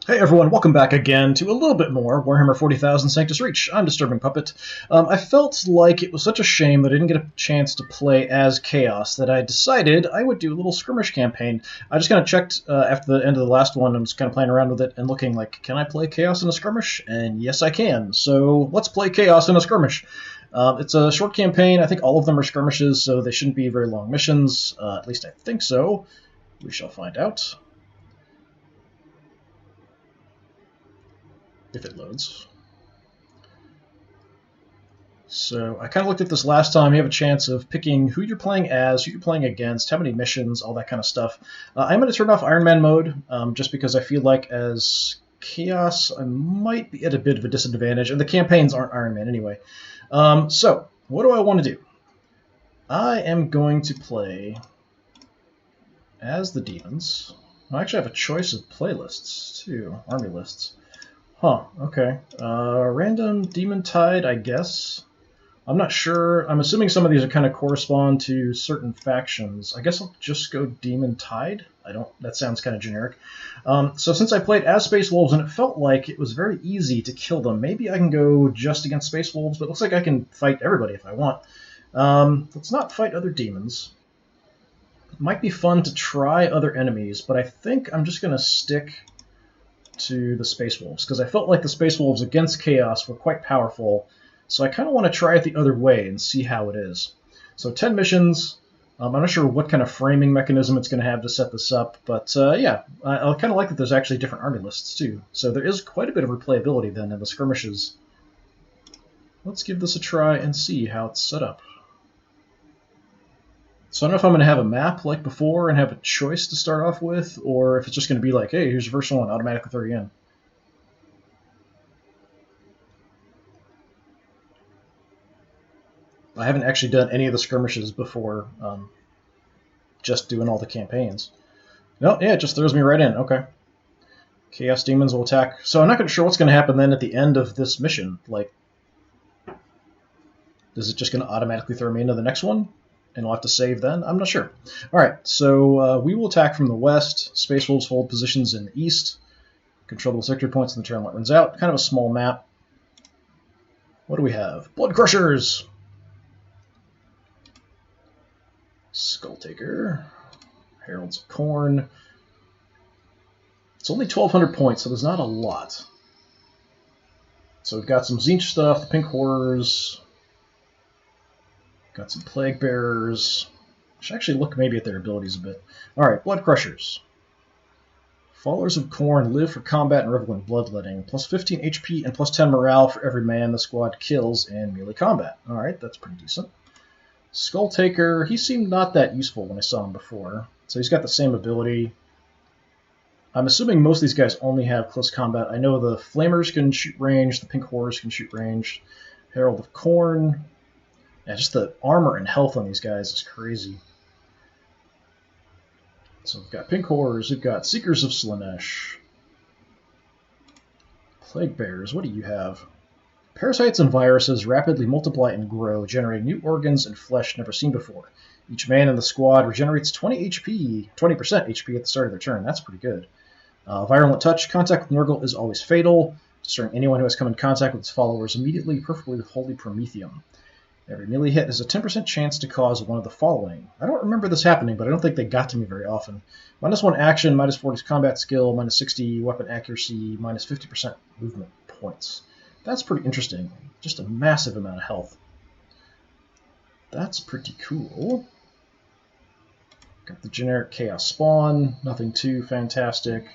Hey everyone, welcome back again to a little bit more Warhammer 40,000 Sanctus Reach. I'm DisturbingPuppet. I felt like it was such a shame that I didn't get a chance to play as Chaos that I decided I would do a little skirmish campaign. I just kind of checked after the end of the last one. I was kind of playing around with it and looking like, can I play Chaos in a skirmish? And yes, I can. So let's play Chaos in a skirmish. It's a short campaign. I think all of them are skirmishes, so they shouldn't be very long missions. At least I think so. We shall find out. If it loads. So I kind of looked at this last time. You have a chance of picking who you're playing as, who you're playing against, how many missions, all that kind of stuff. I'm going to turn off Iron Man mode just because I feel like as Chaos I might be at a bit of a disadvantage, and the campaigns aren't Iron Man anyway. So what do I want to do? I am going to play as the demons. I actually have a choice of playlists too, army lists. Huh, okay. Random Demon Tide, I guess. I'm not sure. I'm assuming some of these are kind of correspond to certain factions. I guess I'll just go Demon Tide. That sounds kind of generic. So since I played as Space Wolves and it felt like it was very easy to kill them, maybe I can go just against Space Wolves, but it looks like I can fight everybody if I want. Let's not fight other demons. It might be fun to try other enemies, but I think I'm just going to stick to the Space Wolves, because I felt like the Space Wolves against Chaos were quite powerful, so I kind of want to try it the other way and see how it is. So 10 missions. I'm not sure what kind of framing mechanism it's going to have to set this up, but yeah, I kind of like that there's actually different army lists too, so there is quite a bit of replayability then in the skirmishes. Let's give this a try and see how it's set up. So I don't know if I'm going to have a map like before and have a choice to start off with, or if it's just going to be like, hey, here's your first one, automatically throw you in. I haven't actually done any of the skirmishes before, just doing all the campaigns. No, yeah, it just throws me right in. Okay. Chaos Demons will attack. So I'm not sure what's going to happen then at the end of this mission. Like, is it just going to automatically throw me into the next one? And I'll have to save then? I'm not sure. All right, so we will attack from the west. Space Wolves hold positions in the east. Control those victory points when the turn light runs out. Kind of a small map. What do we have? Blood Crushers! Skull Taker. Heralds of Khorne. It's only 1,200 points, so there's not a lot. So we've got some Tzeentch stuff, the Pink Horrors. Got some Plague Bearers. Should actually look maybe at their abilities a bit. Alright, Blood Crushers. Followers of Khorne live for combat and revel in bloodletting. Plus 15 HP and plus 10 morale for every man the squad kills in melee combat. Alright, that's pretty decent. Skull Taker, he seemed not that useful when I saw him before. So he's got the same ability. I'm assuming most of these guys only have close combat. I know the Flamers can shoot range, the Pink Horrors can shoot range. Herald of Khorne. Yeah, just the armor and health on these guys is crazy. So we've got Pink Horrors, we've got Seekers of Slaanesh. Plague Bears, what do you have? Parasites and viruses rapidly multiply and grow, generating new organs and flesh never seen before. Each man in the squad regenerates 20% HP at the start of their turn. That's pretty good. Virulent Touch, contact with Nurgle is always fatal, destroying anyone who has come in contact with its followers immediately, preferably with Holy Promethium. Every melee hit has a 10% chance to cause one of the following. I don't remember this happening, but I don't think they got to me very often. -1 action, -40 combat skill, -60 weapon accuracy, -50% movement points. That's pretty interesting. Just a massive amount of health. That's pretty cool. Got the generic Chaos Spawn, nothing too fantastic.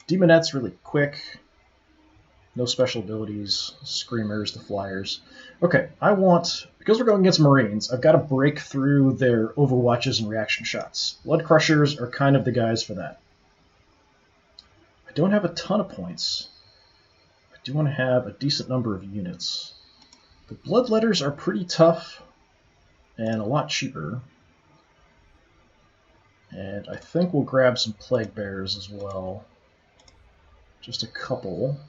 Demonettes, really quick. No special abilities. Screamers, the Flyers. Okay, because we're going against Marines, I've got to break through their overwatches and reaction shots. Blood Crushers are kind of the guys for that. I don't have a ton of points. I do want to have a decent number of units. The Bloodletters are pretty tough and a lot cheaper. And I think we'll grab some Plague Bears as well. Just a couple.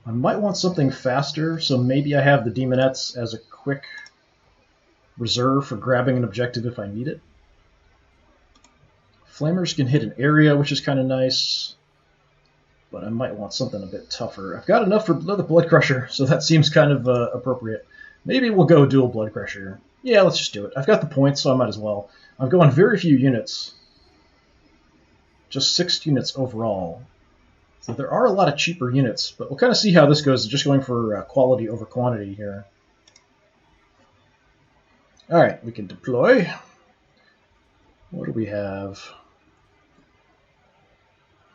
I might want something faster, so maybe I have the Demonettes as a quick reserve for grabbing an objective if I need it. Flamers can hit an area, which is kind of nice. but I might want something a bit tougher. I've got enough for another Blood Crusher, so that seems kind of appropriate. Maybe we'll go dual Blood Crusher. Yeah, let's just do it. I've got the points, so I might as well. I'm going very few units. Just 6 units overall. So there are a lot of cheaper units, but we'll kind of see how this goes, just going for quality over quantity here. Alright, we can deploy. What do we have?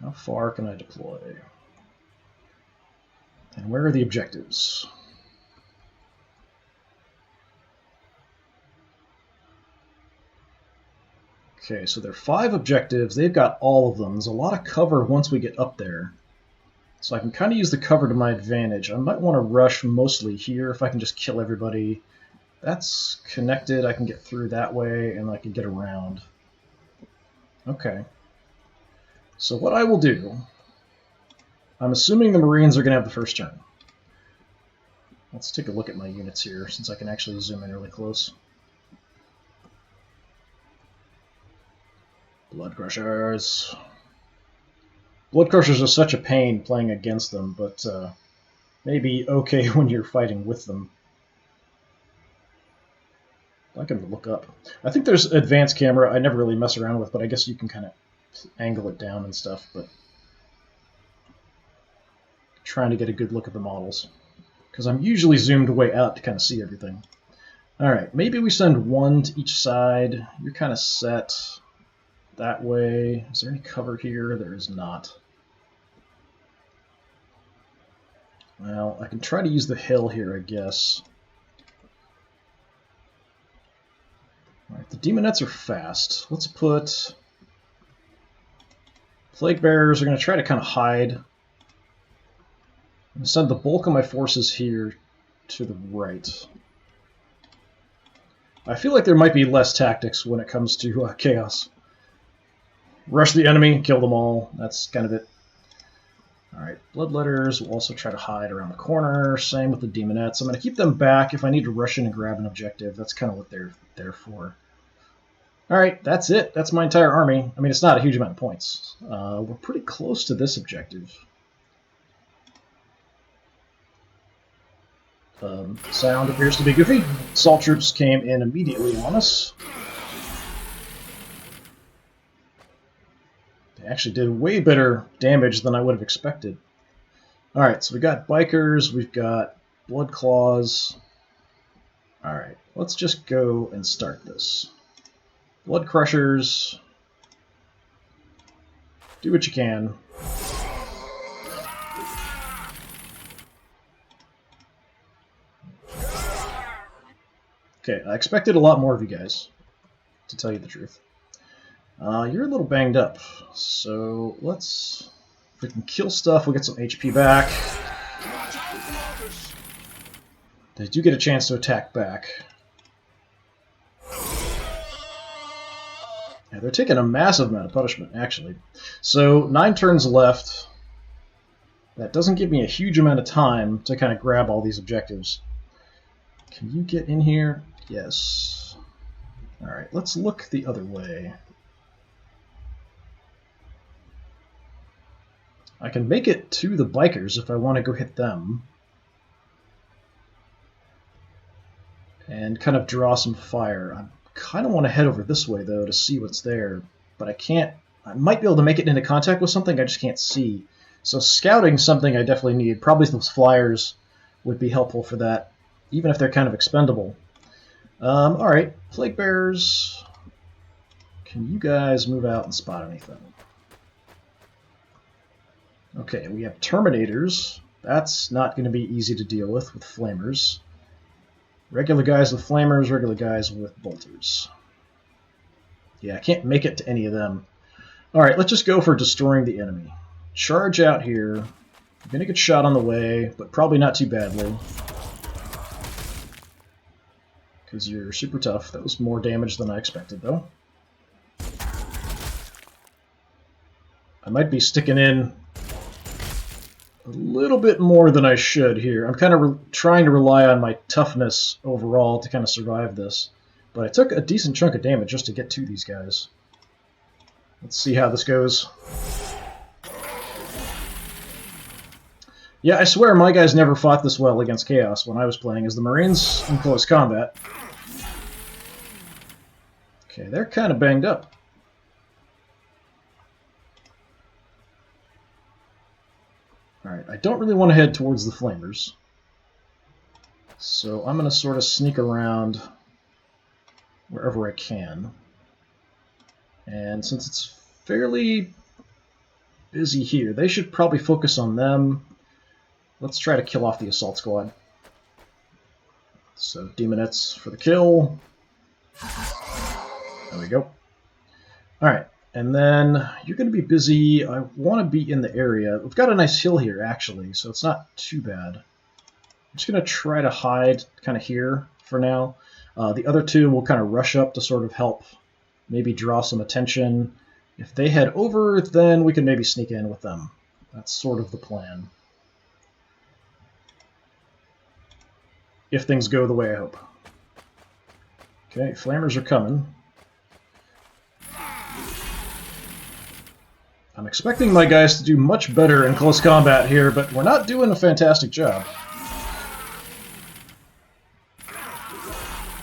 How far can I deploy? And where are the objectives? Okay, so there are 5 objectives. They've got all of them. There's a lot of cover once we get up there. So I can kind of use the cover to my advantage. I might want to rush mostly here if I can just kill everybody. That's connected. I can get through that way, and I can get around. Okay. So what I will do, I'm assuming the Marines are going to have the first turn. Let's take a look at my units here, since I can actually zoom in really close. Blood Crushers. Blood Crushers are such a pain playing against them, but maybe okay when you're fighting with them. I can look up. I think there's advanced camera I never really mess around with, but I guess you can kind of angle it down and stuff, but trying to get a good look at the models, because I'm usually zoomed way out to kind of see everything. Alright, maybe we send 1 to each side. You're kind of set that way. Is there any cover here? There is not. Well, I can try to use the hill here, I guess. Alright, the Demonettes are fast. Let's put... Plague Bearers are going to try to kind of hide. I'm going to send the bulk of my forces here to the right. I feel like there might be less tactics when it comes to chaos. Rush the enemy, kill them all. That's kind of it. Alright, Bloodletters will also try to hide around the corner. Same with the Demonettes. I'm going to keep them back if I need to rush in and grab an objective. That's kind of what they're there for. Alright, that's it. That's my entire army. I mean, it's not a huge amount of points. We're pretty close to this objective. Sound appears to be goofy. Assault troops came in immediately on us. They actually did way better damage than I would have expected. Alright, so we got Bikers, we've got Blood Claws. Alright, let's just go and start this. Blood Crushers. Do what you can. Okay, I expected a lot more of you guys, to tell you the truth. You're a little banged up, so let's... If we can kill stuff, we'll get some HP back. They do get a chance to attack back. Yeah, they're taking a massive amount of punishment, actually. So, 9 turns left. That doesn't give me a huge amount of time to kind of grab all these objectives. Can you get in here? Yes. Alright, let's look the other way. I can make it to the Bikers if I want to go hit them. And kind of draw some fire. I kind of want to head over this way, though, to see what's there. But I can't... I might be able to make it into contact with something, I just can't see. So scouting something I definitely need. Probably those flyers would be helpful for that, even if they're kind of expendable. Alright, Plague Bearers. Can you guys move out and spot anything? Okay, we have Terminators. That's not going to be easy to deal with Flamers. Regular guys with Flamers, regular guys with Bolters. Yeah, I can't make it to any of them. Alright, let's just go for destroying the enemy. Charge out here. You're going to get shot on the way, but probably not too badly. Because you're super tough. That was more damage than I expected, though. I might be sticking in a little bit more than I should here. I'm kind of trying to rely on my toughness overall to kind of survive this. But I took a decent chunk of damage just to get to these guys. Let's see how this goes. Yeah, I swear my guys never fought this well against Chaos when I was playing as the Marines in close combat. Okay, they're kind of banged up. Alright, I don't really want to head towards the Flamers. So I'm going to sort of sneak around wherever I can. And since it's fairly busy here, they should probably focus on them. Let's try to kill off the assault squad. So Demonettes for the kill. There we go. Alright, and then you're going to be busy. I want to be in the area. We've got a nice hill here, actually, so it's not too bad. I'm just going to try to hide kind of here for now. The other two will kind of rush up to sort of help maybe draw some attention. If they head over, then we can maybe sneak in with them. That's sort of the plan. If things go the way I hope. Okay, Flamers are coming. I'm expecting my guys to do much better in close combat here, but we're not doing a fantastic job.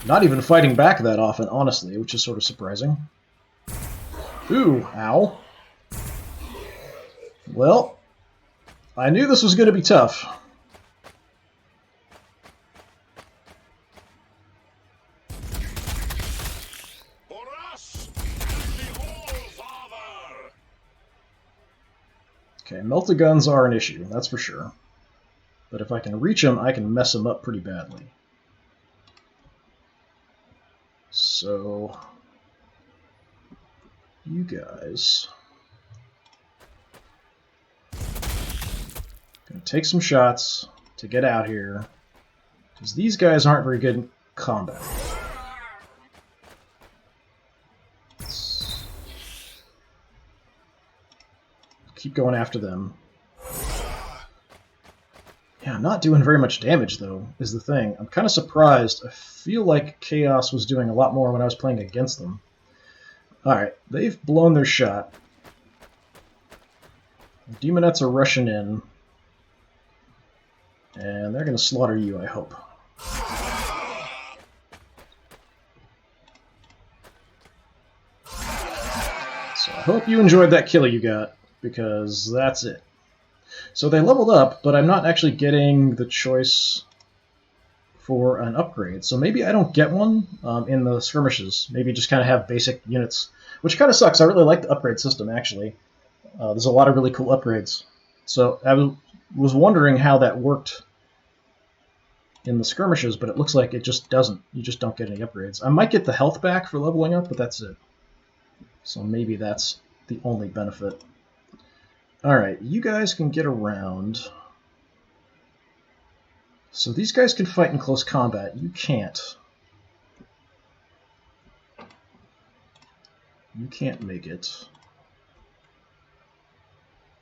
Not even fighting back that often, honestly, which is sort of surprising. Ooh, ow. Well, I knew this was going to be tough. Okay, melta guns are an issue, that's for sure. But if I can reach them, I can mess them up pretty badly. So, you guys gonna take some shots to get out here, because these guys aren't very good in combat. Let's keep going after them. Yeah, I'm not doing very much damage, though, is the thing. I'm kind of surprised. I feel like Chaos was doing a lot more when I was playing against them. Alright, they've blown their shot. The Demonettes are rushing in. And they're going to slaughter you, I hope. So I hope you enjoyed that kill you got, because that's it. So they leveled up, but I'm not actually getting the choice for an upgrade. So maybe I don't get one in the skirmishes. Maybe just kind of have basic units, which kind of sucks. I really like the upgrade system, actually. There's a lot of really cool upgrades. So I was wondering how that worked in the skirmishes, but it looks like it just doesn't. You just don't get any upgrades. I might get the health back for leveling up, but that's it. So maybe that's the only benefit. Alright, you guys can get around. So these guys can fight in close combat. You can't. You can't make it.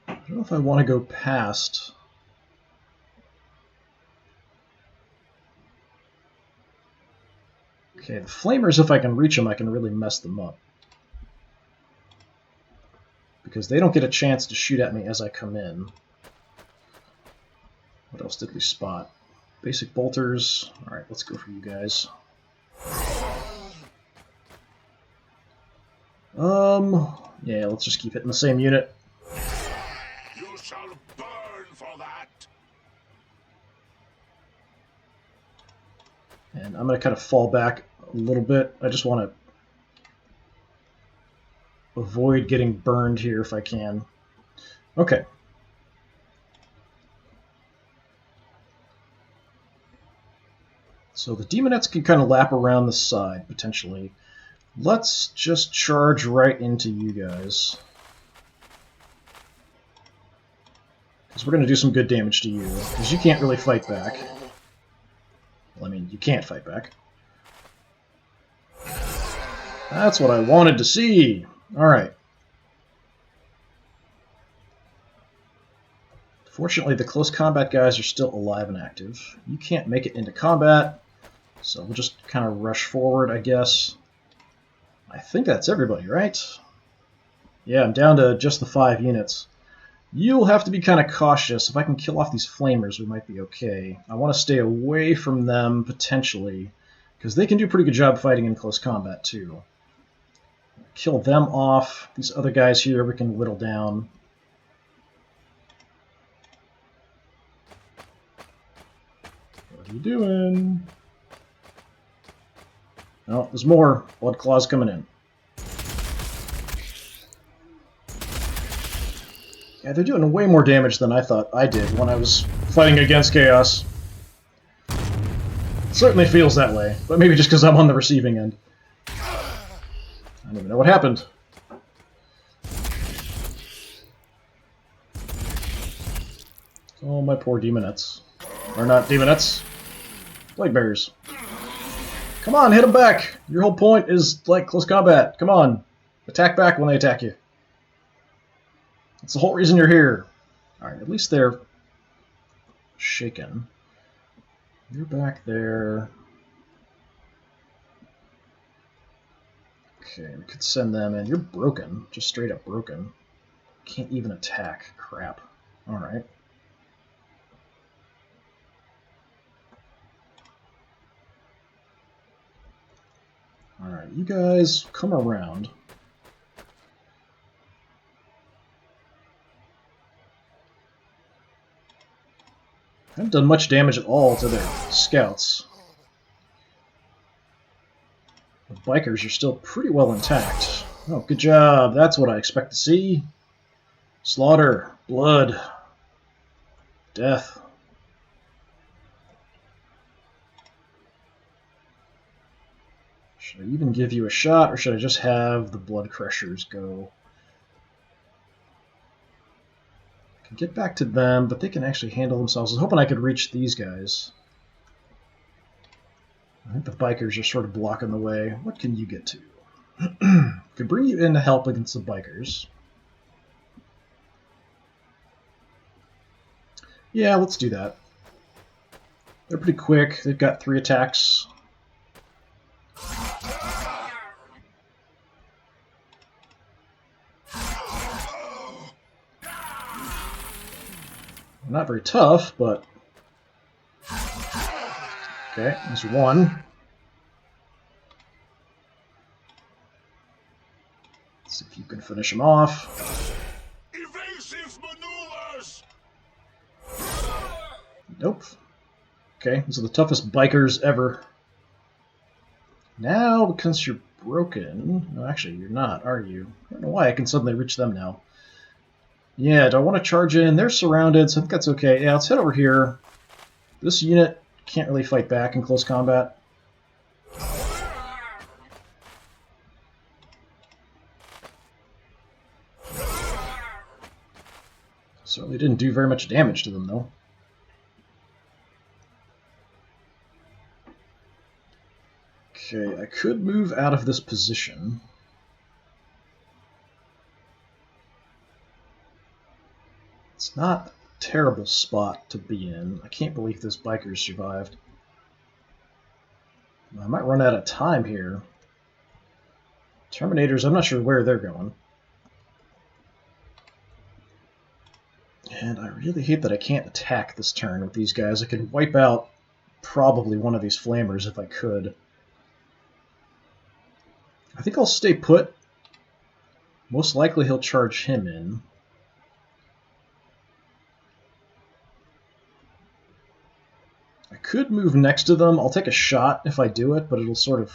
I don't know if I want to go past. Okay, the Flamers, if I can reach them, I can really mess them up. Because they don't get a chance to shoot at me as I come in. What else did we spot? Basic bolters. Alright, let's go for you guys. Yeah, let's just keep hitting the same unit. You shall burn for that. And I'm going to kind of fall back a little bit. I just want to avoid getting burned here if I can. Okay. So the Demonettes can kind of lap around the side, potentially. Let's just charge right into you guys. Because we're going to do some good damage to you. Because you can't really fight back. Well, I mean, you can't fight back. That's what I wanted to see! Alright. Fortunately, the close combat guys are still alive and active. You can't make it into combat, so we'll just kind of rush forward, I guess. I think that's everybody, right? Yeah, I'm down to just the 5 units. You'll have to be kind of cautious. If I can kill off these flamers, we might be okay. I want to stay away from them, potentially, because they can do a pretty good job fighting in close combat, too. Kill them off. These other guys here we can whittle down. What are you doing? Oh, there's more blood claws coming in. Yeah, they're doing way more damage than I thought I did when I was fighting against Chaos. It certainly feels that way, but maybe just because I'm on the receiving end. I don't even know what happened. Oh, my poor demonettes. Or not demonettes. Plague bearers. Come on, hit them back! Your whole point is, like, close combat. Come on. Attack back when they attack you. That's the whole reason you're here. Alright, at least they're shaken. You're back there. Okay, we could send them in. You're broken. Just straight up broken. Can't even attack. Crap. Alright. Alright, you guys come around. Haven't done much damage at all to their scouts. The bikers are still pretty well intact. Oh, good job. That's what I expect to see. Slaughter, blood, death. Should I even give you a shot, or should I just have the blood crushers go? I can get back to them, but they can actually handle themselves. I was hoping I could reach these guys. I think the bikers are sort of blocking the way. What can you get to? Could bring you in to help against the bikers. Yeah, let's do that. They're pretty quick. They've got 3 attacks. Not very tough, but... Okay, there's 1. Let's see if you can finish him off. Evasive maneuvers! Nope. Okay, these are the toughest bikers ever. Now, because you're broken... No, actually, you're not, are you? I don't know why I can suddenly reach them now. Yeah, do I want to charge in? They're surrounded, so I think that's okay. Yeah, let's head over here. This unit can't really fight back in close combat. Certainly didn't do very much damage to them, though. Okay, I could move out of this position. It's not a terrible spot to be in. I can't believe this biker survived. I might run out of time here. Terminators, I'm not sure where they're going. And I really hate that I can't attack this turn with these guys. I could wipe out probably one of these flamers if I could. I think I'll stay put. Most likely he'll charge him in. I could move next to them. I'll take a shot if I do it, but it'll sort of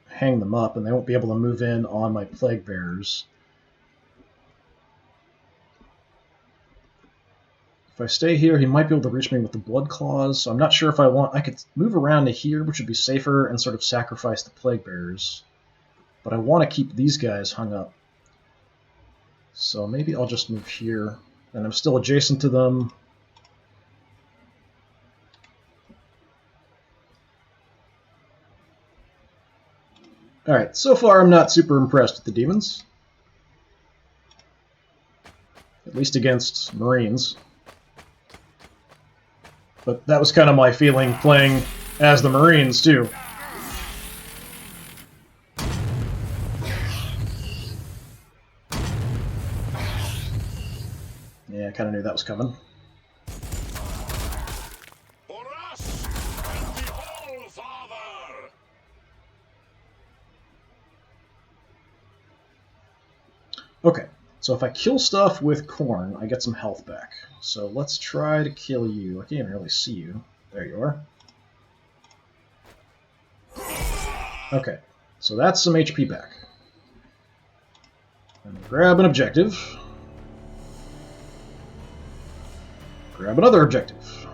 hang them up, and they won't be able to move in on my plague bearers. If I stay here, he might be able to reach me with the blood claws, so I'm not sure if I want... I could move around to here, which would be safer, and sort of sacrifice the plague bearers. But I want to keep these guys hung up. So maybe I'll just move here, and I'm still adjacent to them. Alright, so far I'm not super impressed with the demons. At least against Marines. But that was kind of my feeling playing as the Marines, too. Yeah, I kind of knew that was coming. For us and the All-Father! Okay, so if I kill stuff with corn, I get some health back. So let's try to kill you. I can't even really see you. There you are. Okay, so that's some HP back. And grab an objective. Grab another objective.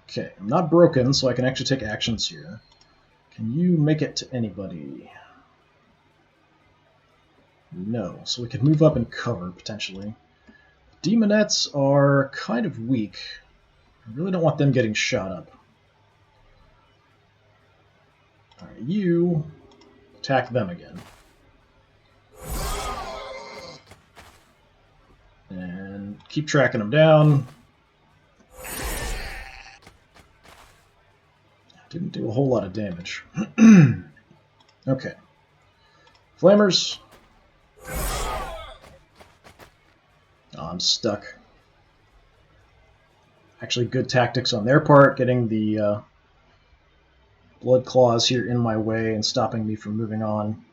Okay, I'm not broken, so I can actually take actions here. Can you make it to anybody? No, so we can move up and cover, potentially. Demonettes are kind of weak. I really don't want them getting shot up. Alright, you attack them again. And keep tracking them down. Didn't do a whole lot of damage. Okay. Flamers. Oh, I'm stuck. Actually, good tactics on their part, getting the blood claws here in my way and stopping me from moving on.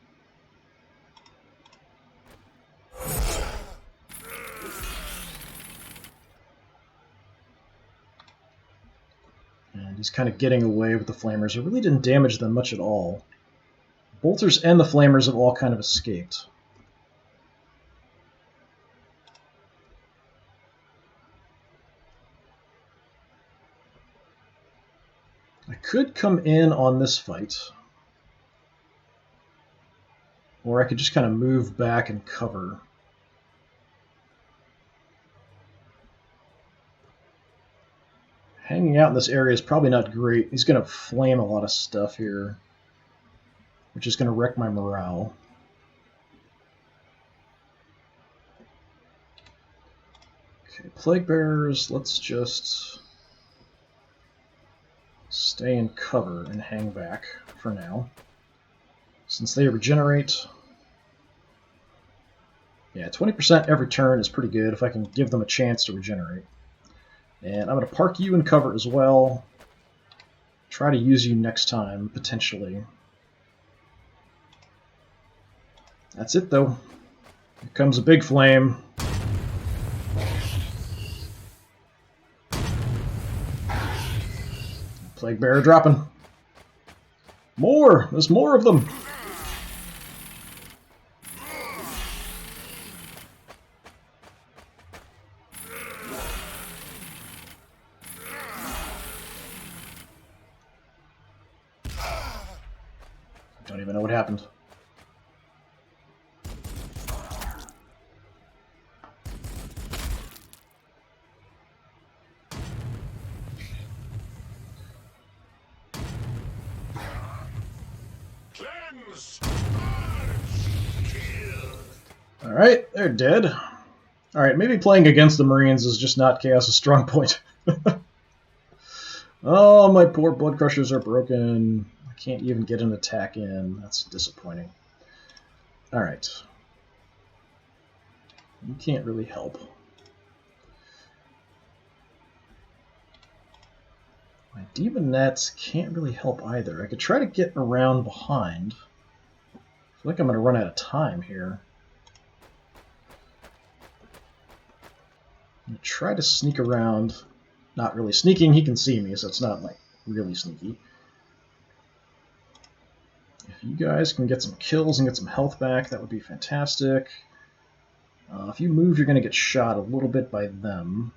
And he's kind of getting away with the flamers. I really didn't damage them much at all. Bolters and the flamers have all kind of escaped. I could come in on this fight. Or I could just kind of move back and cover. Hanging out in this area is probably not great. He's going to flame a lot of stuff here, which is going to wreck my morale. Okay, Plague Bearers, let's just stay in cover and hang back for now. Since they regenerate, yeah, 20% every turn is pretty good if I can give them a chance to regenerate. And I'm going to park you in cover as well. Try to use you next time, potentially. That's it, though. Here comes a big flame. Plague Bearer dropping. More! There's more of them! Don't even know what happened. Alright, they're dead. Alright, maybe playing against the Marines is just not Chaos' strong point. Oh, my poor Blood Crushers are broken. I can't even get an attack in. That's disappointing. Alright. You can't really help. My Demonettes can't really help either. I could try to get around behind. I feel like I'm going to run out of time here. I'm going to try to sneak around. Not really sneaking, he can see me, so it's not like really sneaky. If you guys can get some kills and get some health back, that would be fantastic. If you move, you're going to get shot a little bit by them.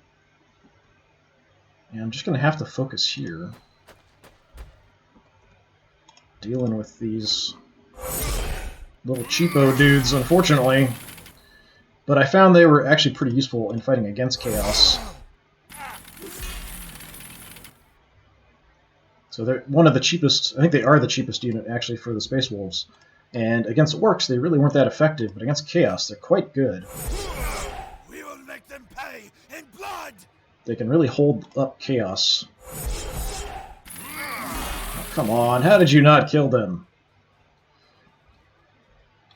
And I'm just going to have to focus here. Dealing with these little cheapo dudes, unfortunately. But I found they were actually pretty useful in fighting against Chaos. So they're one of the cheapest, I think they are the cheapest unit actually for the Space Wolves. And against Orcs, they really weren't that effective, but against Chaos, they're quite good. We will make them pay in blood. They can really hold up Chaos. Oh, come on, how did you not kill them?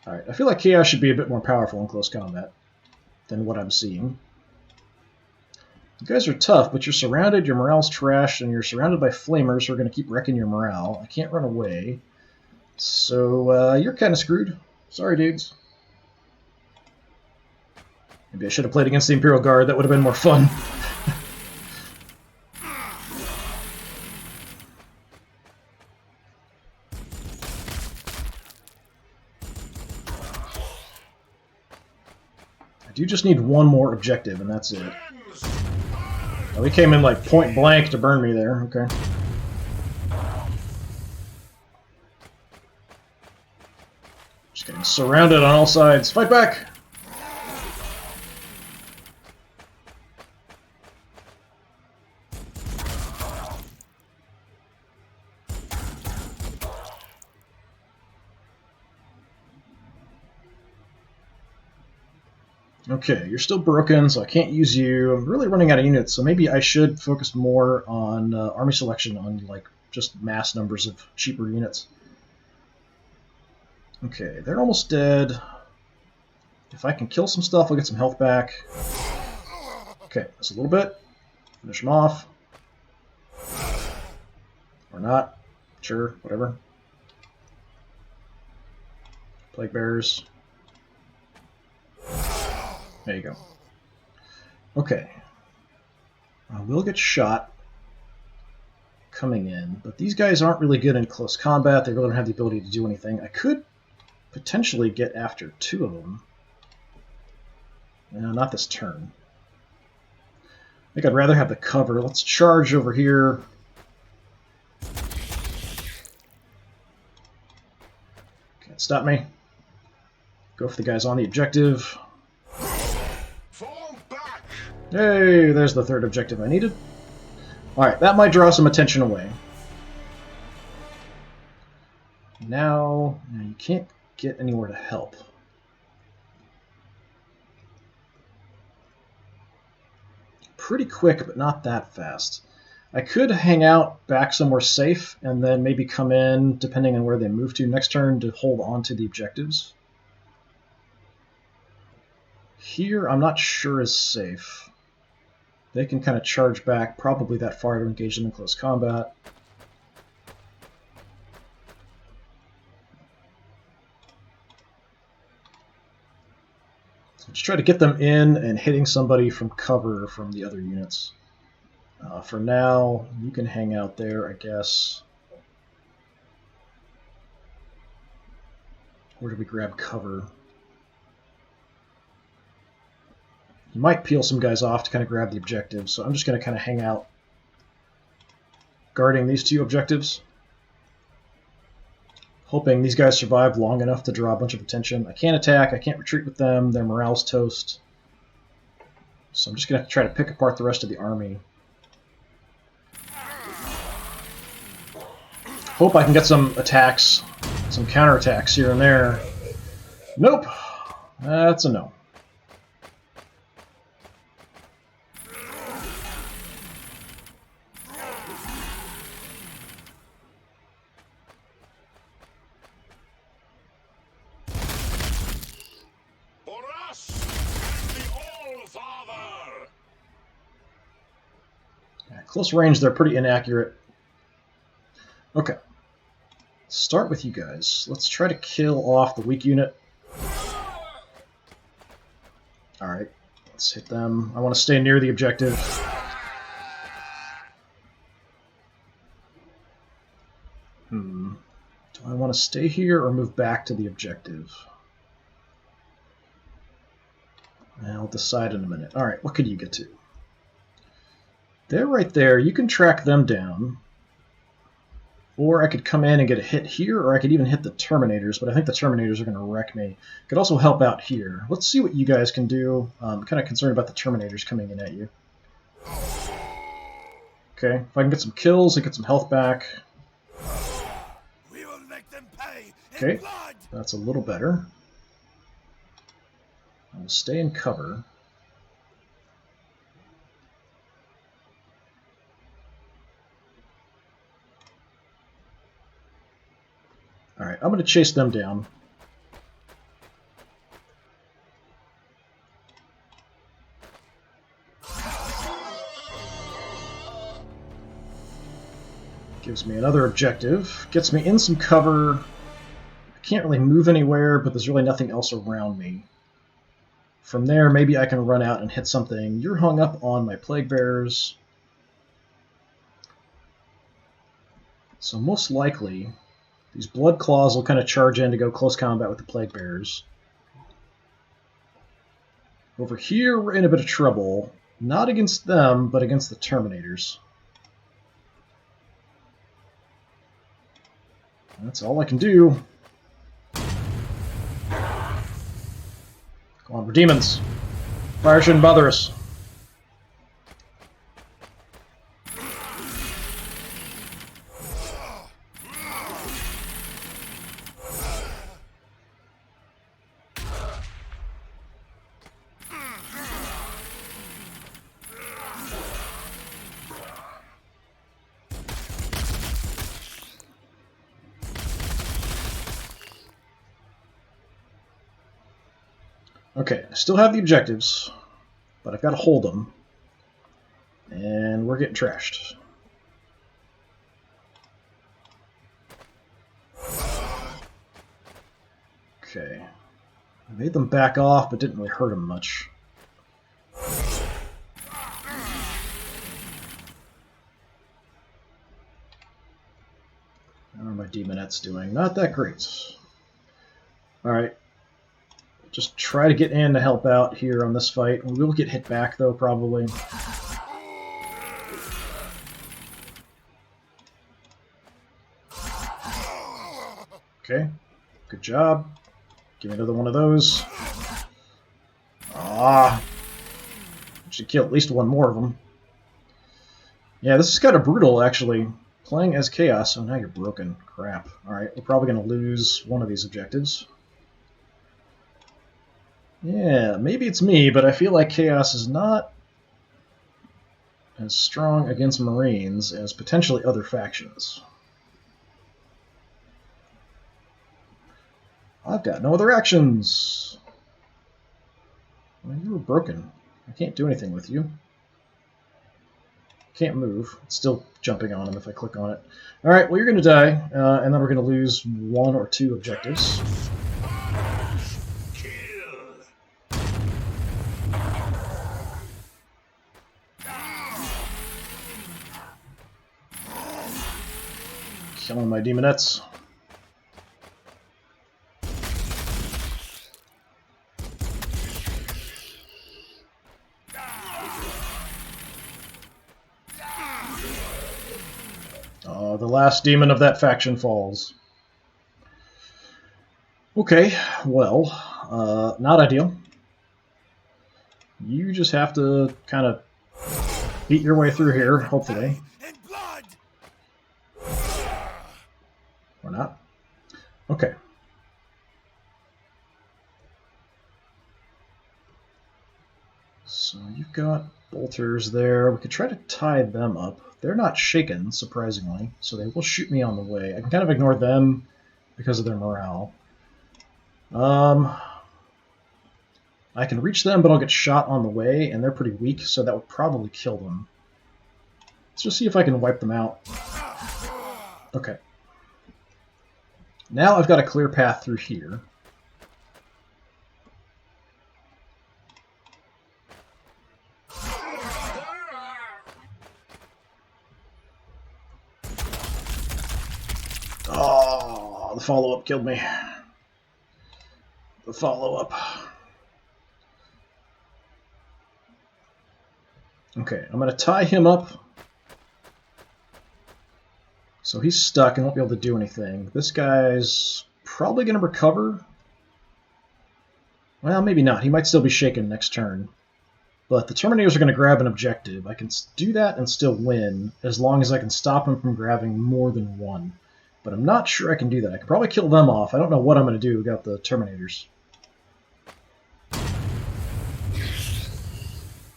Alright, I feel like Chaos should be a bit more powerful in close combat than what I'm seeing. You guys are tough, but you're surrounded, your morale's trashed, and you're surrounded by flamers who are going to keep wrecking your morale. I can't run away. So, you're kind of screwed. Sorry, dudes. Maybe I should have played against the Imperial Guard. That would have been more fun. I do just need one more objective, and that's it. Oh, he came in like point blank to burn me there. Okay. Just getting surrounded on all sides. Fight back! Okay, you're still broken, so I can't use you. I'm really running out of units, so maybe I should focus more on army selection, on like just mass numbers of cheaper units. Okay, they're almost dead. If I can kill some stuff, I'll get some health back. Okay, that's a little bit. Finish them off. Or not. Sure, whatever. Plague Bearers. There you go. Okay. I will get shot coming in, but these guys aren't really good in close combat. They really don't have the ability to do anything. I could potentially get after two of them. No, not this turn. I think I'd rather have the cover. Let's charge over here. Can't stop me. Go for the guys on the objective. Hey, there's the third objective I needed. Alright, that might draw some attention away. Now you can't get anywhere to help. Pretty quick, but not that fast. I could hang out back somewhere safe and then maybe come in, depending on where they move to next turn, to hold on to the objectives. Here, I'm not sure is safe. They can kind of charge back probably that far to engage them in close combat. So just try to get them in and hitting somebody from cover from the other units. For now, you can hang out there, I guess. Where do we grab cover? You might peel some guys off to kind of grab the objectives, so I'm just going to kind of hang out guarding these two objectives. Hoping these guys survive long enough to draw a bunch of attention. I can't attack, I can't retreat with them, their morale's toast. So I'm just going to try to pick apart the rest of the army. Hope I can get some attacks, some counterattacks here and there. Nope, that's a no. Close range, they're pretty inaccurate. Okay. Start with you guys. Let's try to kill off the weak unit. Alright, let's hit them. I want to stay near the objective. Do I want to stay here or move back to the objective? I'll decide in a minute. Alright, what could you get to? They're right there. You can track them down. Or I could come in and get a hit here, or I could even hit the Terminators, but I think the Terminators are going to wreck me. Could also help out here. Let's see what you guys can do. I'm kind of concerned about the Terminators coming in at you. Okay, if I can get some kills and get some health back. We will make them pay Okay, in blood. that's a little better. I'll stay in cover. Alright, I'm going to chase them down. Gives me another objective. Gets me in some cover. I can't really move anywhere, but there's really nothing else around me. From there, maybe I can run out and hit something. You're hung up on my Plague Bearers. So most likely, these Blood Claws will kind of charge in to go close combat with the Plague Bearers. Over here, we're in a bit of trouble. Not against them, but against the Terminators. That's all I can do. Come on, we're demons. Fire shouldn't bother us. Okay, I still have the objectives, but I've got to hold them. And we're getting trashed. Okay. I made them back off, but didn't really hurt them much. How are my demonettes doing? Not that great. Alright. Just try to get in to help out here on this fight. We will get hit back, though, probably. Okay. Good job. Give me another one of those. Ah. Should kill at least one more of them. Yeah, this is kind of brutal, actually. Playing as Chaos. Oh, now you're broken. Crap. Alright, we're probably going to lose one of these objectives. Yeah, maybe it's me, but I feel like Chaos is not as strong against Marines as potentially other factions. I've got no other actions. Well, you were broken. I can't do anything with you. Can't move. It's still jumping on him if I click on it. Alright, well, you're going to die, and then we're going to lose one or two objectives. Killing my demonettes. Oh, the last demon of that faction falls. Okay, well, not ideal. You just have to kind of beat your way through here, hopefully. Or not. Okay. So you've got bolters there. We could try to tie them up. They're not shaken, surprisingly, so they will shoot me on the way. I can kind of ignore them because of their morale. I can reach them, but I'll get shot on the way, and they're pretty weak, so that would probably kill them. Let's just see if I can wipe them out. Okay. Now I've got a clear path through here. Oh, the follow-up killed me. The follow-up. Okay, I'm going to tie him up. So he's stuck and won't be able to do anything. This guy's probably going to recover. Well, maybe not. He might still be shaken next turn. But the Terminators are going to grab an objective. I can do that and still win, as long as I can stop him from grabbing more than one. But I'm not sure I can do that. I can probably kill them off. I don't know what I'm going to do about the Terminators.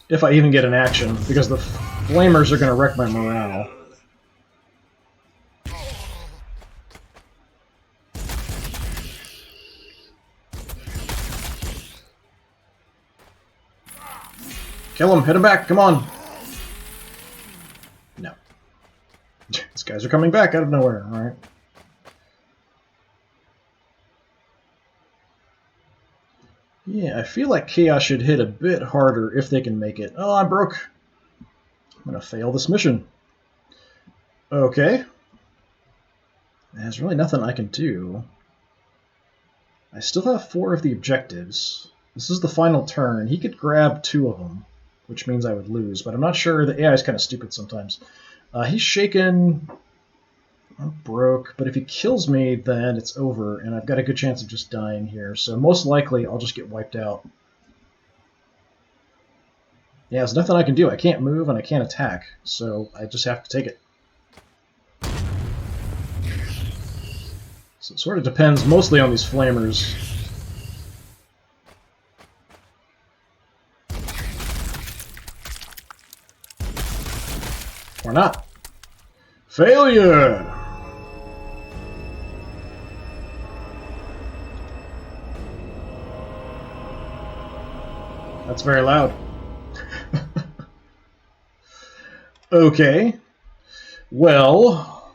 If I even get an action, because the Flamers are going to wreck my morale. Kill him, hit him back, come on! No. This Guys are coming back out of nowhere, alright. Yeah, I feel like Chaos should hit a bit harder if they can make it. Oh, I'm broke. I'm going to fail this mission. Okay. There's really nothing I can do. I still have 4 of the objectives. This is the final turn. He could grab 2 of them, which means I would lose, but I'm not sure. The AI is kind of stupid sometimes. He's shaken. I'm broke, but if he kills me, then it's over, and I've got a good chance of just dying here. So most likely, I'll just get wiped out. Yeah, there's nothing I can do. I can't move, and I can't attack, so I just have to take it. So it sort of depends mostly on these flamers. Or not. Failure! That's very loud. Okay. Well,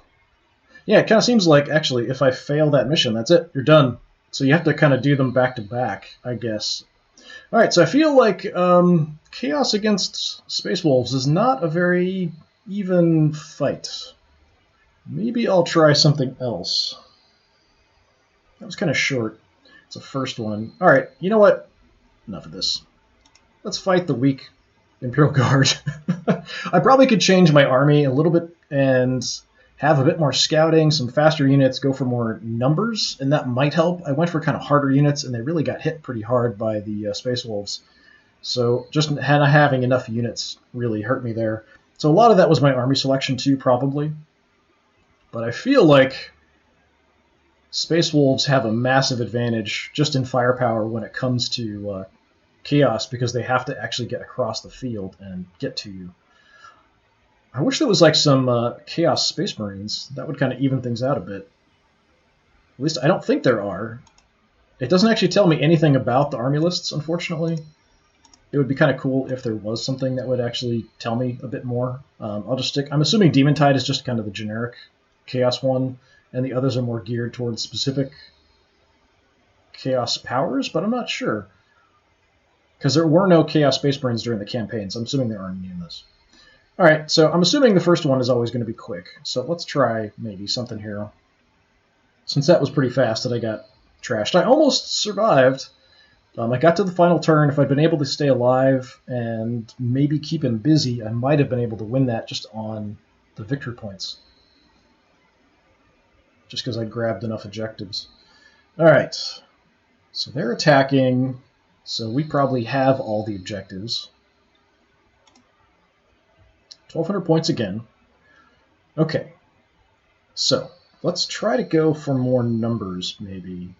yeah, it kind of seems like, actually, if I fail that mission, that's it. You're done. So you have to kind of do them back to back, I guess. Alright, so I feel like Chaos against Space Wolves is not a very even fight. Maybe I'll try something else. That was kind of short. It's a first one. Alright, you know what? Enough of this. Let's fight the weak Imperial Guard. I probably could change my army a little bit and have a bit more scouting, some faster units, go for more numbers, and that might help. I went for kind of harder units, and they really got hit pretty hard by the Space Wolves. So just not having enough units really hurt me there. So a lot of that was my army selection too, probably. But I feel like Space Wolves have a massive advantage just in firepower when it comes to Chaos, because they have to actually get across the field and get to you. I wish there was like some Chaos Space Marines. That would kind of even things out a bit. At least I don't think there are. It doesn't actually tell me anything about the army lists, unfortunately. It would be kind of cool if there was something that would actually tell me a bit more. I'll just stick... I'm assuming Demon Tide is just kind of the generic Chaos one, and the others are more geared towards specific Chaos powers, but I'm not sure. Because there were no Chaos Space Marines during the campaign, so I'm assuming there aren't any in this. Alright, so I'm assuming the first one is always going to be quick, so let's try maybe something here. Since that was pretty fast that I got trashed. I almost survived. I got to the final turn. If I'd been able to stay alive and maybe keep him busy, I might have been able to win that just on the victory points. Just because I grabbed enough objectives. Alright, so they're attacking, so we probably have all the objectives. 1,200 points again. Okay, so let's try to go for more numbers, maybe.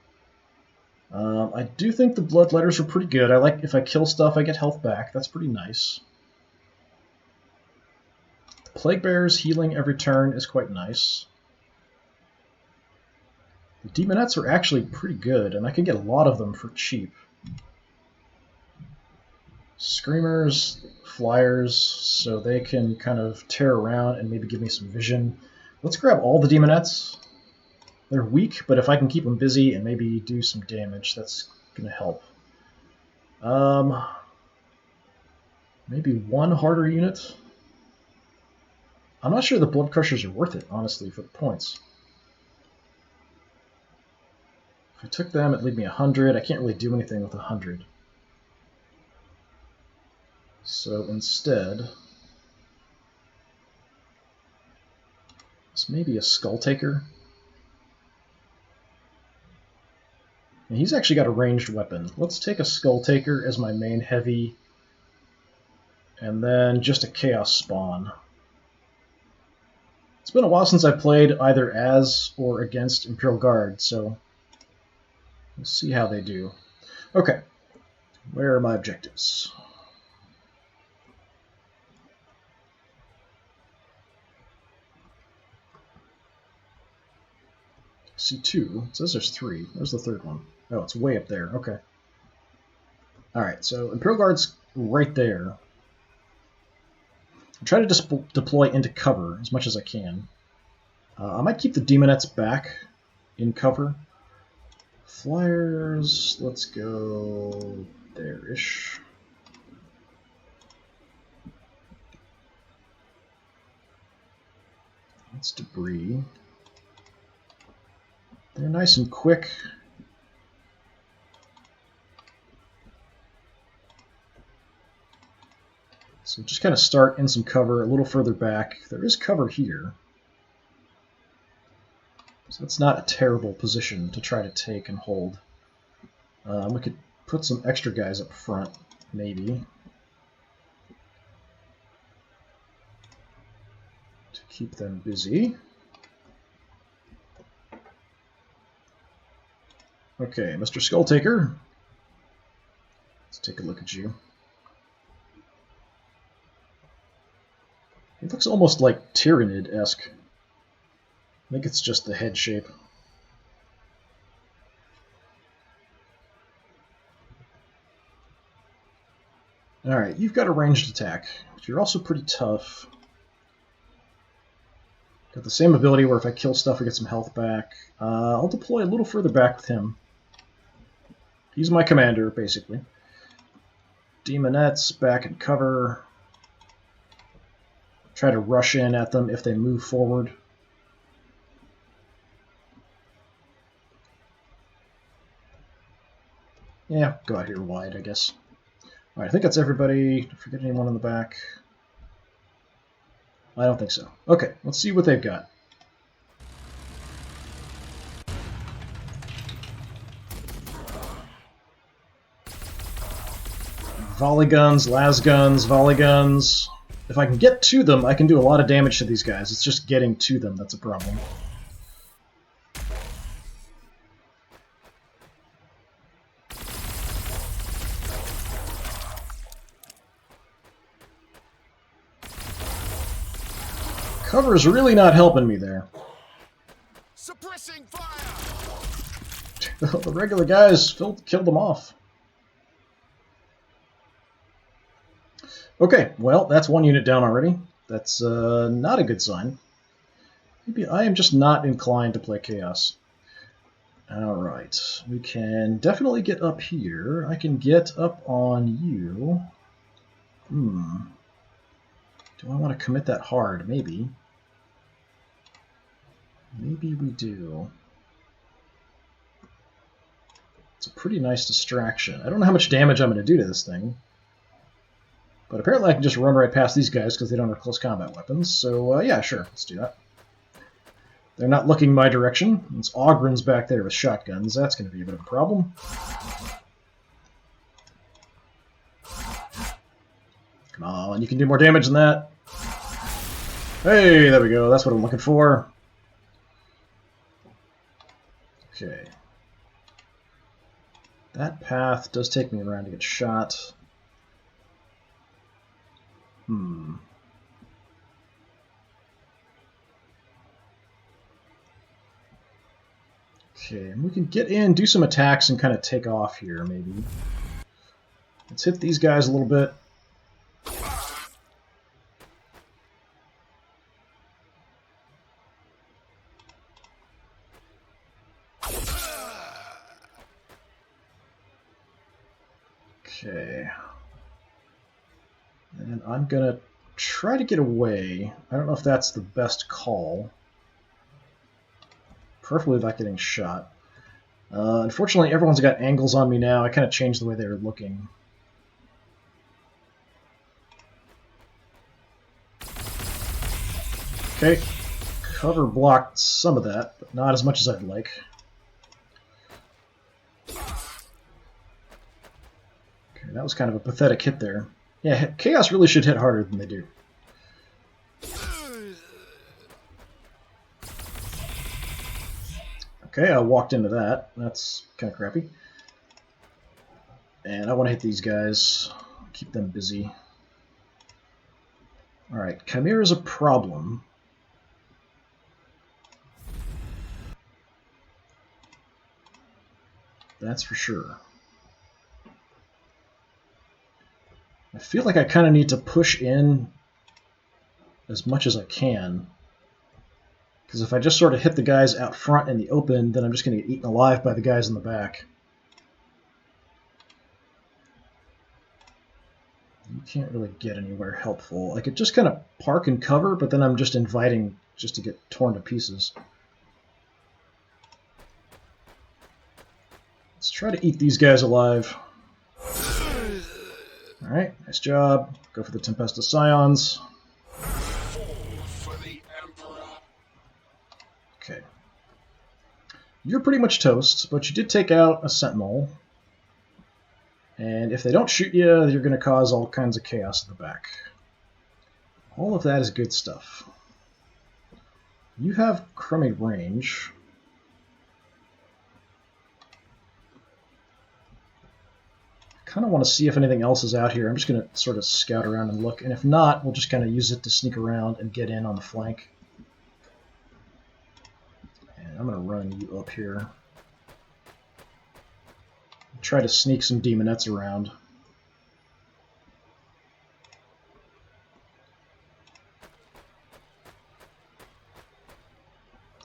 I do think the Bloodletters are pretty good. I like if I kill stuff, I get health back. That's pretty nice. The Plague Bears healing every turn is quite nice. The Demonettes are actually pretty good, and I can get a lot of them for cheap. Screamers, Flyers, so they can kind of tear around and maybe give me some vision. Let's grab all the Demonettes. They're weak, but if I can keep them busy and maybe do some damage, that's going to help. Maybe one harder unit. I'm not sure the Blood Crushers are worth it, honestly, for the points. If I took them, it'd leave me 100. I can't really do anything with 100. So instead, it's maybe a Skull Taker. And he's actually got a ranged weapon. Let's take a Skull Taker as my main heavy, and then just a Chaos Spawn. It's been a while since I played either as or against Imperial Guard, so we'll see how they do. Okay, where are my objectives? C2. It says there's 3. Where's the third one? Oh, it's way up there. Okay. Alright, so Imperial Guard's right there. I'm trying to deploy into cover as much as I can. I might keep the demonettes back in cover. Flyers, let's go there-ish. That's debris. They're nice and quick. So just kind of start in some cover a little further back. There is cover here. So that's not a terrible position to try to take and hold. We could put some extra guys up front, maybe, to keep them busy. Okay, Mr. Skulltaker. Let's take a look at you. He looks almost like Tyrannid-esque. I think it's just the head shape. Alright, you've got a ranged attack, but you're also pretty tough. Got the same ability where if I kill stuff I get some health back. I'll deploy a little further back with him. He's my commander, basically. Demonettes back in cover. Try to rush in at them if they move forward. Yeah, go out here wide, I guess. Alright, I think that's everybody. Don't forget anyone in the back. I don't think so. Okay, let's see what they've got. Volley guns, las guns, volley guns. If I can get to them, I can do a lot of damage to these guys. It's just getting to them that's a problem. Cover's really not helping me there. Suppressing fire. The regular guys killed them off. Okay, well, that's one unit down already. That's not a good sign. Maybe I am just not inclined to play Chaos. Alright, we can definitely get up here. I can get up on you. Do I want to commit that hard? Maybe. Maybe we do. It's a pretty nice distraction. I don't know how much damage I'm going to do to this thing. But apparently I can just run right past these guys because they don't have close combat weapons. So, yeah, sure, let's do that. They're not looking my direction. It's Ogryn's back there with shotguns. That's going to be a bit of a problem. Come on, you can do more damage than that. Hey, there we go. That's what I'm looking for. Okay. That path does take me around to get shot. Okay, and we can get in, do some attacks, and kind of take off here, maybe. Let's hit these guys a little bit. Okay. And I'm going to try to get away. I don't know if that's the best call. Preferably without getting shot. Unfortunately, everyone's got angles on me now. I kind of changed the way they were looking. Okay. Cover blocked some of that, but not as much as I'd like. Okay, that was kind of a pathetic hit there. Yeah, Chaos really should hit harder than they do. Okay, I walked into that. That's kind of crappy. And I want to hit these guys. Keep them busy. Alright, Chimera's a problem. That's for sure. I feel like I kind of need to push in as much as I can. Because if I just sort of hit the guys out front in the open, then I'm just going to get eaten alive by the guys in the back. You can't really get anywhere helpful. I could just kind of park and cover, but then I'm just inviting just to get torn to pieces. Let's try to eat these guys alive. Alright, nice job. Go for the Tempestus Scions. Okay. You're pretty much toast, but you did take out a Sentinel. And if they don't shoot you, you're going to cause all kinds of chaos in the back. All of that is good stuff. You have crummy range. I kind of want to see if anything else is out here. I'm just going to sort of scout around and look. And if not, we'll just kind of use it to sneak around and get in on the flank. And I'm going to run you up here. Try to sneak some demonettes around.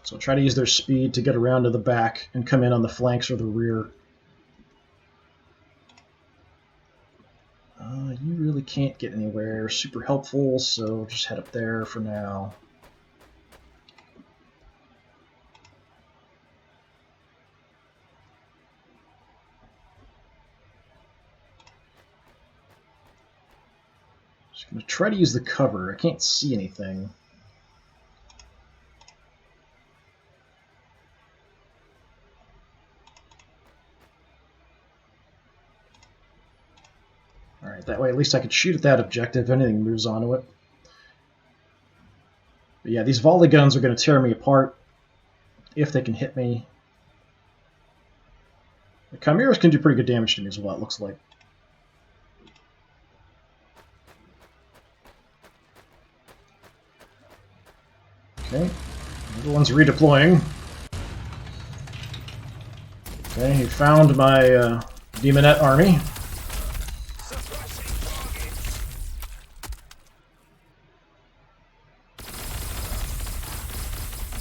So I'll try to use their speed to get around to the back and come in on the flanks or the rear. You really can't get anywhere super helpful, so just head up there for now. Just going to try to use the cover. I can't see anything. Alright, that way at least I could shoot at that objective if anything moves onto it. But yeah, these volley guns are going to tear me apart if they can hit me. The Chimeras can do pretty good damage to me as well, it looks like. Okay, everyone's redeploying. Okay, he found my demonette army.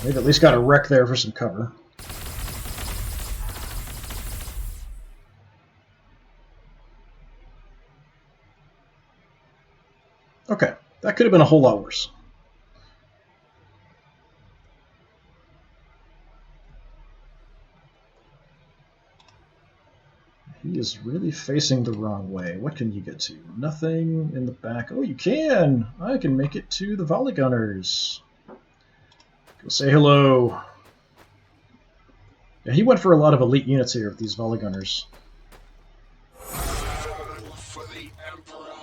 They've at least got a wreck there for some cover. Okay, that could have been a whole lot worse. He is really facing the wrong way. What can you get to? Nothing in the back. Oh, you can! I can make it to the volley gunners. Go say hello. Yeah, he went for a lot of elite units here with these volley gunners. For the Emperor.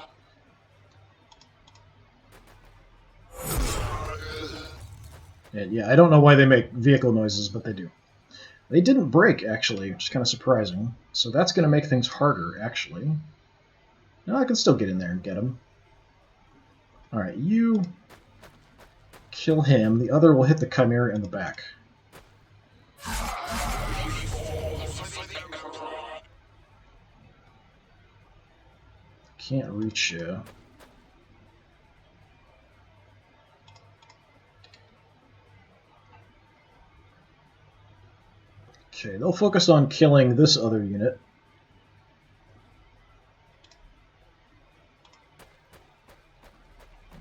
And yeah, I don't know why they make vehicle noises, but they do. They didn't break, actually, which is kind of surprising. So that's going to make things harder, actually. No, I can still get in there and get him. Alright, you kill him. The other will hit the Chimera in the back. Can't reach you. Okay, they'll focus on killing this other unit.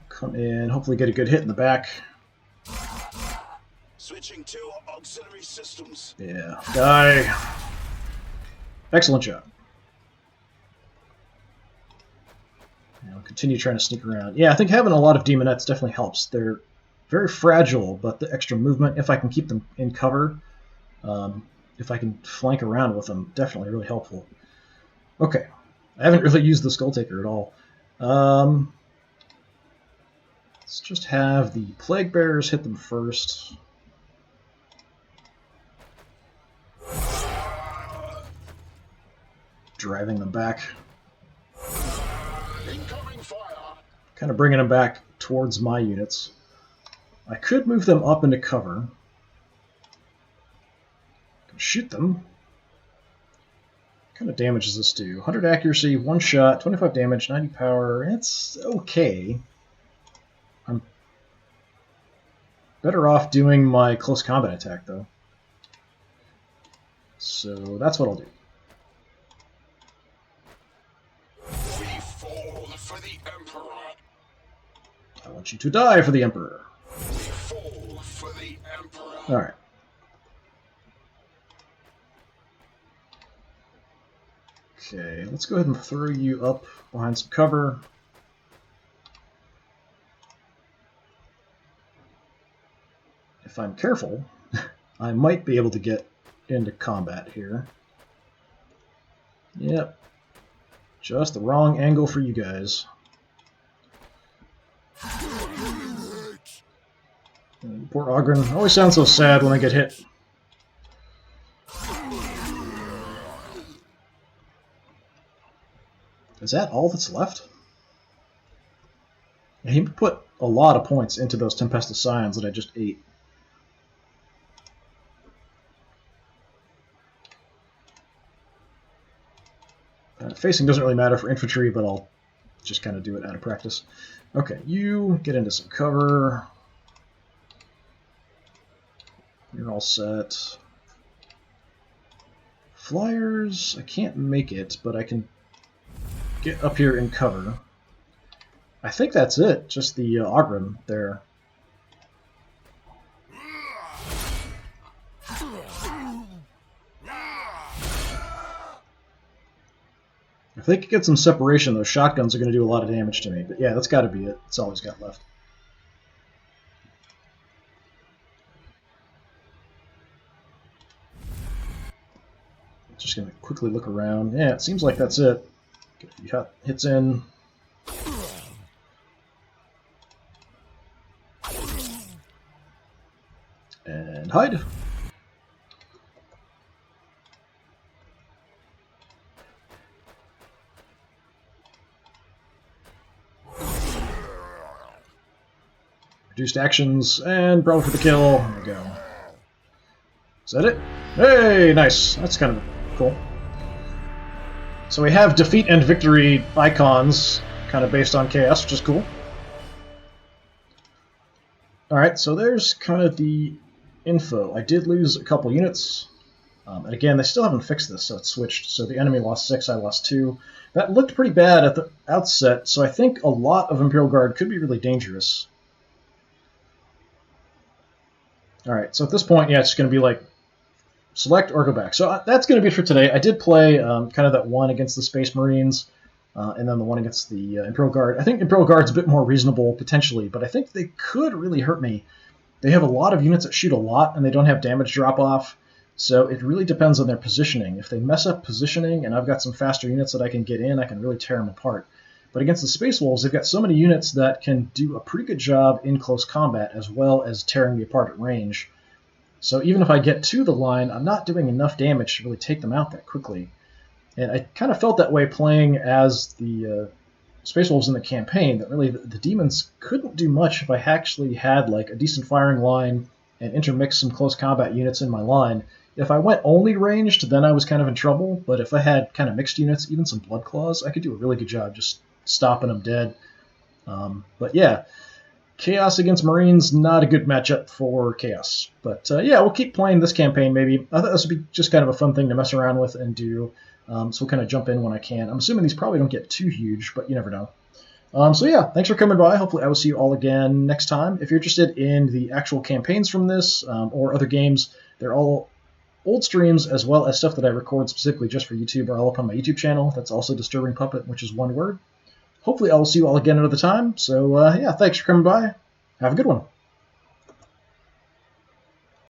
Come in, hopefully get a good hit in the back. Switching to auxiliary systems. Yeah, die. Excellent job. And I'll continue trying to sneak around. Yeah, I think having a lot of demonettes definitely helps. They're very fragile, but the extra movement, if I can keep them in cover, if I can flank around with them, definitely really helpful. Okay, I haven't really used the Skull Taker at all. Let's just have the Plague Bearers hit them first. Driving them back. Incoming fire. Kind of bringing them back towards my units. I could move them up into cover. Shoot them. What kind of damage does this do? 100 accuracy, 1 shot, 25 damage, 90 power. It's okay. Better off doing my close combat attack, though. So that's what I'll do. We fall for the Emperor. I want you to die for the Emperor. We fall for the Emperor. All right. Okay, let's go ahead and throw you up behind some cover. If I'm careful, I might be able to get into combat here. Yep. Just the wrong angle for you guys. Poor Ogren. Always sounds so sad when I get hit. Is that all that's left? He put a lot of points into those Tempestus Scions that I just ate. Facing doesn't really matter for infantry, but I'll just kind of do it out of practice. Okay, you get into some cover. You're all set. Flyers, I can't make it, but I can get up here in cover. I think that's it, just the Ogren there. If they could get some separation, those shotguns are going to do a lot of damage to me. But yeah, that's got to be it. That's all he's got left. Just going to quickly look around. Yeah, it seems like that's it. Get a few hits in. And hide. Reduced actions, and brawl for the kill. There we go. Is that it? Hey, nice. That's kind of cool. So we have defeat and victory icons, kind of based on chaos, which is cool. Alright, so there's kind of the info. I did lose a couple units. And again, they still haven't fixed this, so it's switched. So the enemy lost 6, I lost 2. That looked pretty bad at the outset, so I think a lot of Imperial Guard could be really dangerous. Alright, so at this point, yeah, it's going to be like, select or go back. So that's going to be it for today. I did play kind of that one against the Space Marines, and then the one against the Imperial Guard. I think Imperial Guard's a bit more reasonable, potentially, but I think they could really hurt me. They have a lot of units that shoot a lot, and they don't have damage drop-off, so it really depends on their positioning. If they mess up positioning, and I've got some faster units that I can get in, I can really tear them apart. But against the Space Wolves, they've got so many units that can do a pretty good job in close combat, as well as tearing me apart at range. So even if I get to the line, I'm not doing enough damage to really take them out that quickly. And I kind of felt that way playing as the Space Wolves in the campaign, that really the demons couldn't do much if I actually had like a decent firing line and intermixed some close combat units in my line. If I went only ranged, then I was kind of in trouble, but if I had kind of mixed units, even some Blood Claws, I could do a really good job just stopping them dead. But yeah, Chaos against Marines, not a good matchup for Chaos. But yeah, we'll keep playing this campaign maybe. I thought this would be just kind of a fun thing to mess around with and do. So we'll kind of jump in when I can. I'm assuming these probably don't get too huge, but you never know. So yeah, thanks for coming by. Hopefully I will see you all again next time. If you're interested in the actual campaigns from this or other games, they're all old streams as well as stuff that I record specifically just for YouTube are all up on my YouTube channel. That's also DisturbingPuppet, which is one word. Hopefully I will see you all again another time. So yeah, thanks for coming by. Have a good one.